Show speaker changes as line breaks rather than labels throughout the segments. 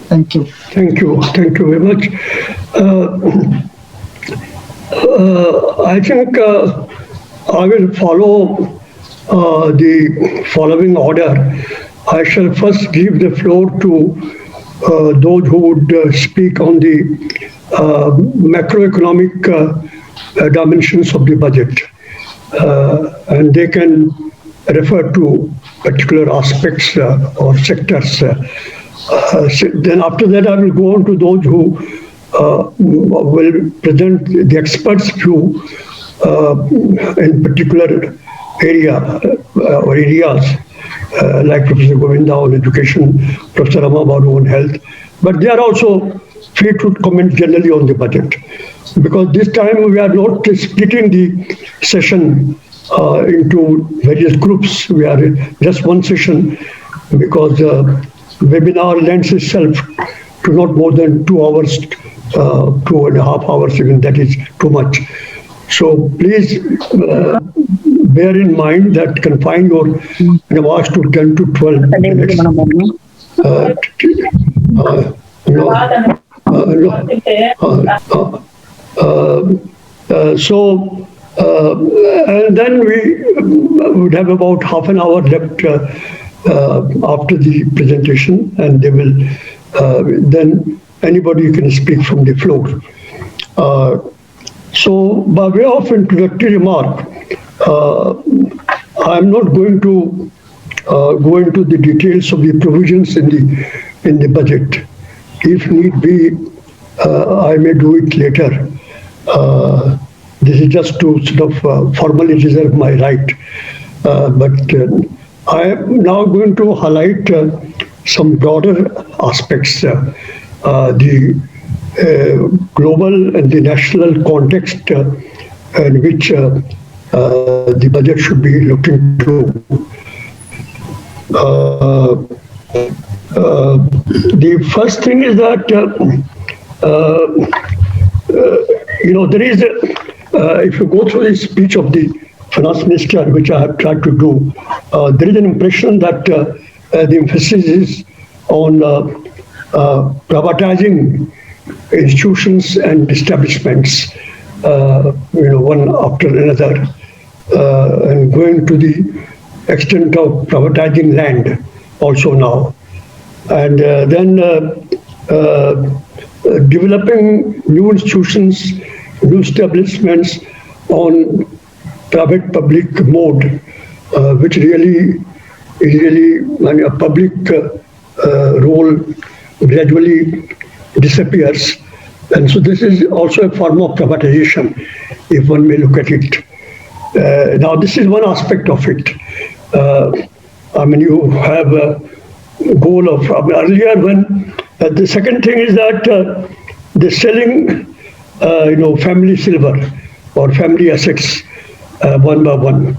Thank you.
Thank you. Thank you very much. I think I will follow the following order. I shall first give the floor to those who would speak on the macroeconomic dimensions of the budget. And they can refer to particular aspects or sectors. Then after that, I will go on to those who will present the experts' view in particular area or areas, like Professor Govinda on education, Professor Rama on health. But they are also free to comment generally on the budget. Because this time we are not splitting the session into various groups. We are just one session because webinar lends itself to not more than 2 hours, 2.5 hours, even that is too much. So please bear in mind that confine your remarks to 10 to 12 minutes. And then we would have about half an hour left after the presentation, and they will then anybody can speak from the floor. So by way of introductory remark, I'm not going to go into the details of the provisions in the budget. If need be, I may do it later. This is just to sort of formally reserve my right. But I am now going to highlight some broader aspects, the global and the national context in which the budget should be looked into. The first thing is that, there is, if you go through the speech of the finance minister, which I have tried to do, there is an impression that the emphasis is on privatizing institutions and establishments, one after another, and going to the extent of privatizing land also now. And then developing new institutions, new establishments on private-public mode, which really a public role gradually disappears. And so this is also a form of privatization, if one may look at it. Now, this is one aspect of it. You have a goal of earlier when the second thing is that the selling, family silver or family assets one by one.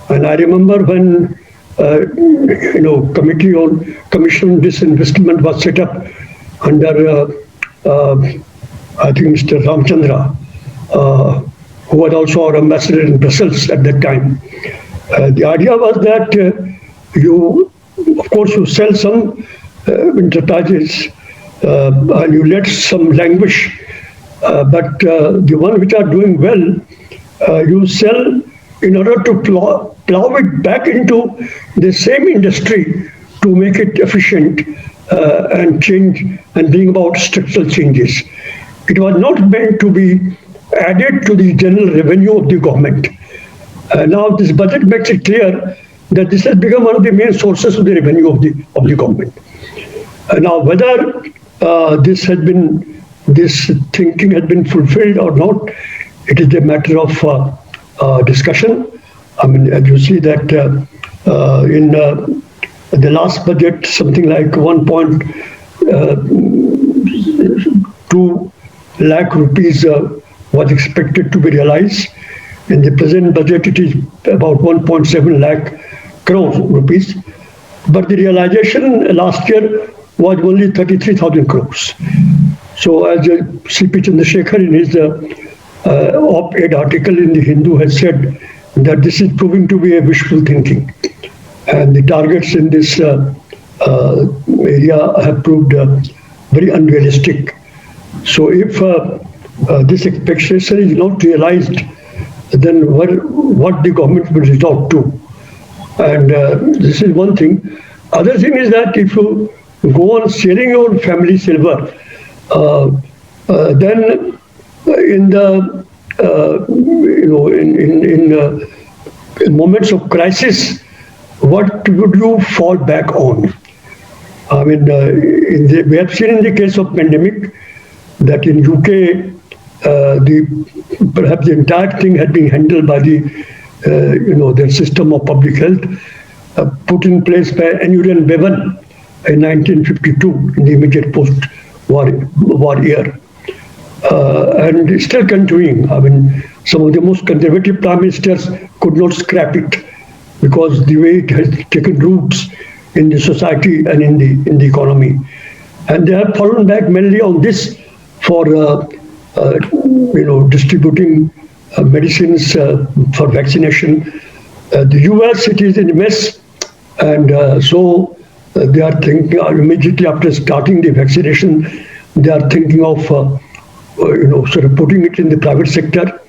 And I remember when committee on commission on disinvestment was set up under I think Mr. Ramchandra, who was also our ambassador in Brussels at that time. The idea was that you sell some enterprises and you let some languish, but the ones which are doing well, you sell in order to plow it back into the same industry to make it efficient and change and bring about structural changes. It was not meant to be added to the general revenue of the government. Now this budget makes it clear that this has become one of the main sources of the revenue of the government. Now whether this thinking has been fulfilled or not, it is a matter of discussion. As you see that in the last budget, something like 1.2 lakh rupees was expected to be realized. In the present budget, it is about 1.7 lakh crore rupees. But the realization last year was only 33,000 crores. So as C.P. Chandrasekhar in his op-ed article in the Hindu has said that this is proving to be a wishful thinking. And the targets in this area have proved very unrealistic. So if this expectation is not realized, then what the government will resort to. And this is one thing. Other thing is that if you go on selling your family silver, then in the in moments of crisis, what would you fall back on? I mean, we have seen in the case of pandemic that in UK, perhaps the entire thing had been handled by their system of public health, put in place by Anurian Bevan in 1952 in the immediate post-war year. And it's still continuing. I mean, some of the most conservative prime ministers could not scrap it because the way it has taken roots in the society and in the economy. And they have fallen back mainly on this for distributing medicines for vaccination. The US, it is in a mess, and so they are thinking immediately after starting the vaccination, they are thinking of sort of putting it in the private sector.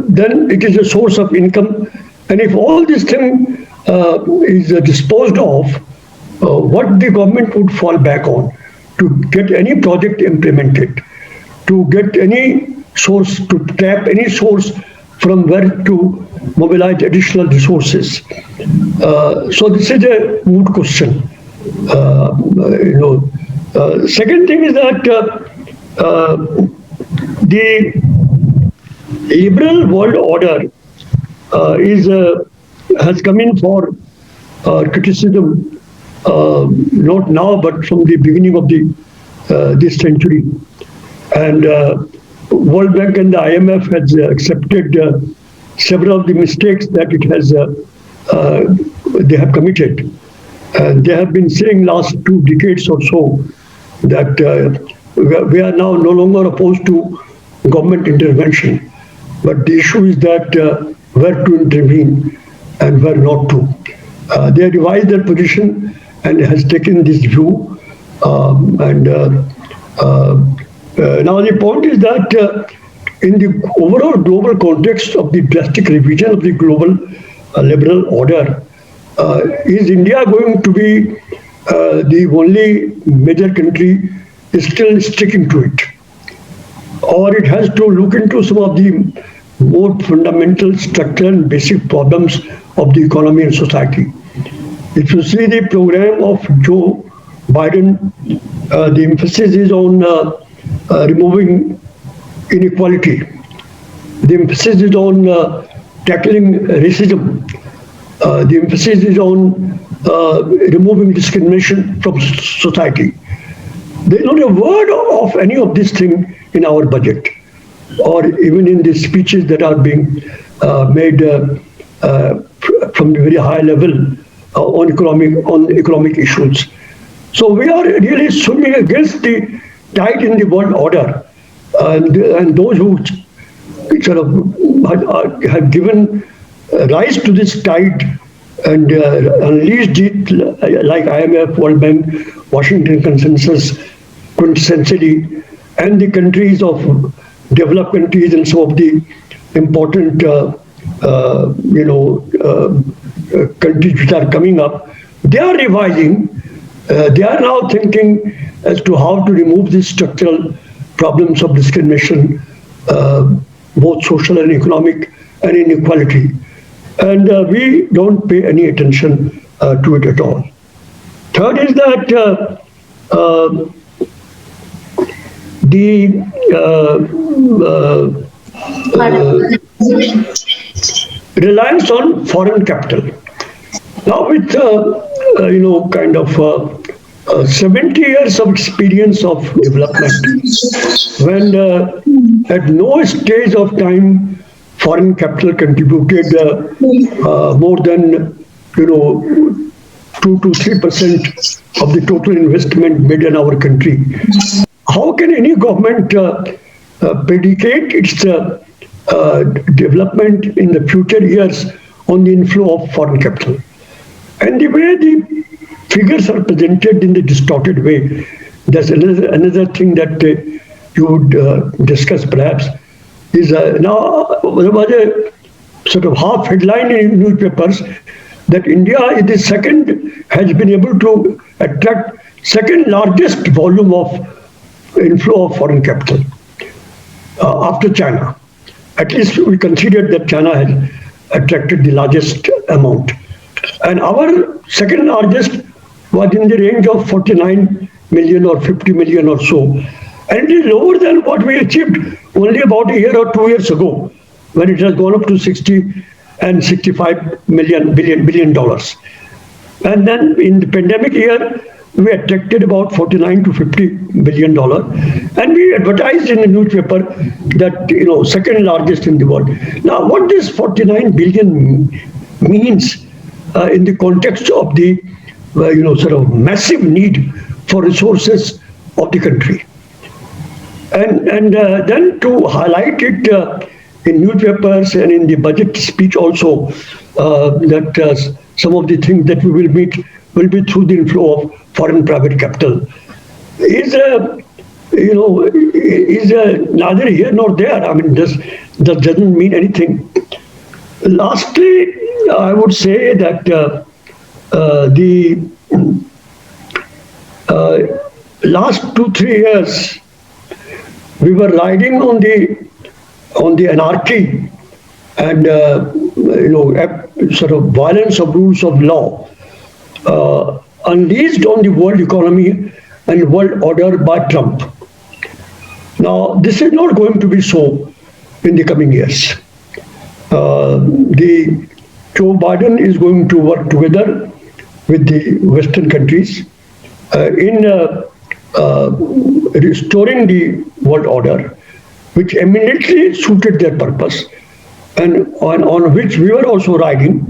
Then it is a source of income, and if all this thing is disposed of, what the government would fall back on to get any project implemented, to get any source, to tap any source from where to mobilize additional resources. So this is a moot question. Second thing is that the liberal world order has come in for criticism, not now, but from the beginning of this century. And World Bank and the IMF has accepted several of the mistakes that they have committed. And they have been saying last 2 decades or so that we are now no longer opposed to government intervention. But the issue is that where to intervene and where not to. They revised their position and has taken this view. Now the point is that in the overall global context of the drastic revision of the global liberal order, is India going to be the only major country still sticking to it? Or it has to look into some of the more fundamental structural and basic problems of the economy and society. If you see the program of Joe Biden, the emphasis is on removing inequality. The emphasis is on tackling racism. The emphasis is on removing discrimination from society. There is not a word of any of this thing in our budget, or even in the speeches that are being made from the very high level on economic issues. So we are really swimming against the tide in the world order, and those who sort of have given rise to this tide and unleashed it, like IMF, World Bank, Washington Consensus, quintessentially, and the countries of developed countries and some of the important countries which are coming up, they are revising. They are now thinking as to how to remove these structural problems of discrimination, both social and economic, and inequality. And we don't pay any attention to it at all. Third is that the reliance on foreign capital. Now with kind of 70 years of experience of development, when at no stage of time foreign capital contributed more than 2 to 3% of the total investment made in our country. How can any government predicate its development in the future years on the inflow of foreign capital? And the way the figures are presented in the distorted way, that's another thing that you would discuss perhaps, is now there was a sort of half headline in newspapers that India is the second, has been able to attract second largest volume of inflow of foreign capital after China. At least we considered that China has attracted the largest amount. And our second largest was in the range of 49 million or 50 million or so. And it is lower than what we achieved only about a year or 2 years ago, when it has gone up to 60 and 65 billion dollars. And then in the pandemic year, we attracted about 49 to 50 billion dollar, and we advertised in the newspaper that second largest in the world. Now, what this 49 billion means in the context of the sort of massive need for resources of the country, and then to highlight it in newspapers and in the budget speech also, that some of the things that we will meet will be through the inflow of foreign private capital is neither here nor there. I mean, this doesn't mean anything. Lastly, I would say that the last 2-3 years we were riding on the anarchy and sort of violence of rules of law unleashed on the world economy and world order by Trump. Now, this is not going to be so in the coming years. The Joe Biden is going to work together with the Western countries in restoring the world order, which eminently suited their purpose, and on which we were also riding.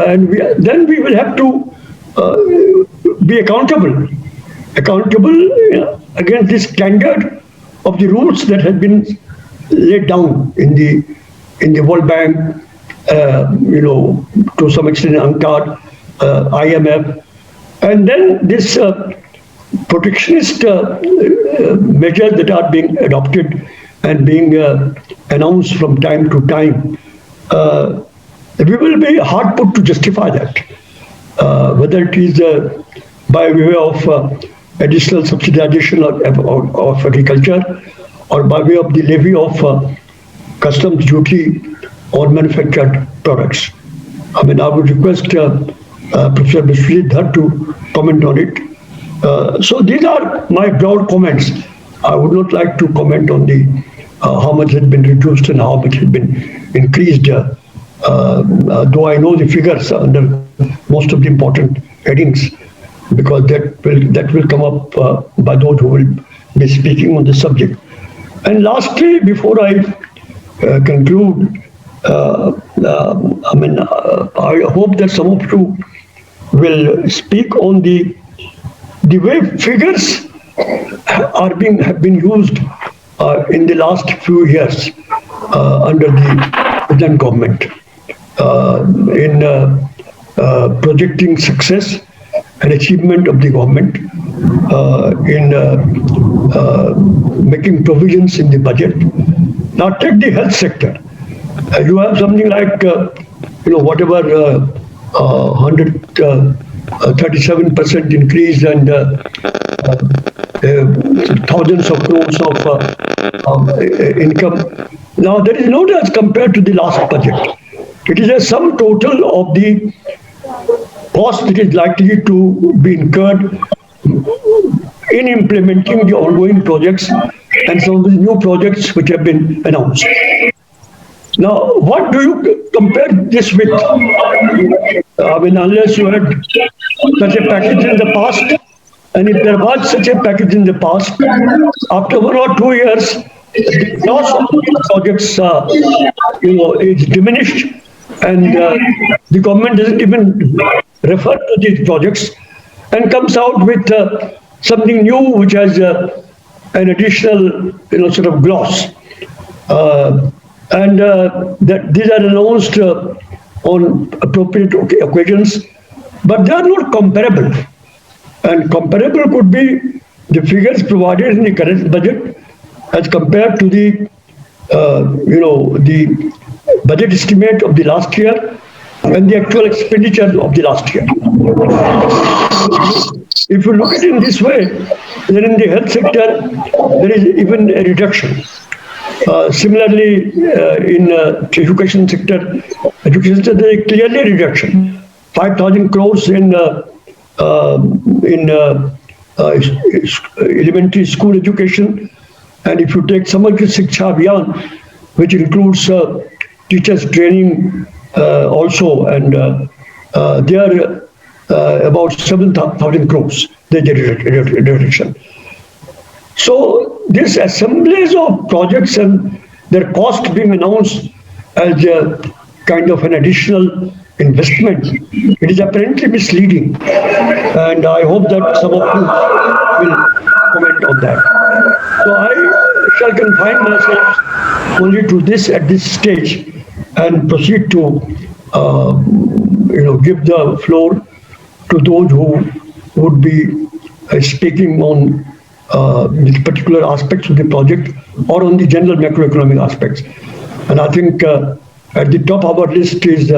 And then we will have to be accountable against the standard of the rules that have been laid down in the World Bank, to some extent UNCTAD, IMF, and then this protectionist measures that are being adopted and being announced from time to time. We will be hard put to justify that, whether it is by way of additional subsidization of agriculture, or by way of the levy of customs duty on manufactured products. I mean, I would request Professor Biswajit Dhar to comment on it. So these are my broad comments. I would not like to comment on the how much has been reduced and how much has been increased, though I know the figures under most of the important headings, because that will come up by those who will be speaking on the subject. And lastly, before I conclude, I hope that some of you will speak on the way figures have been used in the last few years under the present government in projecting success and achievement of the government, in making provisions in the budget. Now take the health sector. You have something like whatever 137% increase and thousands of crores of income. Now there is no doubt compared to the last budget. It is a sum total of the cost that is likely to be incurred in implementing the ongoing projects and some of the new projects which have been announced. Now, what do you compare this with? I mean, unless you had such a package in the past, and if there was such a package in the past, after 1 or 2 years, the loss of these projects, is diminished, and the government doesn't even refer to these projects, and comes out with something new which has an additional, sort of gloss. And that these are announced on appropriate occasions, but they are not comparable. And comparable could be the figures provided in the current budget as compared to the the budget estimate of the last year and the actual expenditure of the last year. If you look at it in this way, then in the health sector, there is even a reduction. Similarly, in education sector, there is clearly a reduction. 5,000 crores in elementary school education, and if you take Samagr Shiksha Abhiyan, which includes teachers training also, and they are about 7,000 crores. There's a reduction. So this assemblies of projects and their cost being announced as a kind of an additional investment, it is apparently misleading. And I hope that some of you will comment on that. So I shall confine myself only to this at this stage and proceed to give the floor to those who would be speaking on the particular aspects of the project or on the general macroeconomic aspects. And I think at the top of our list is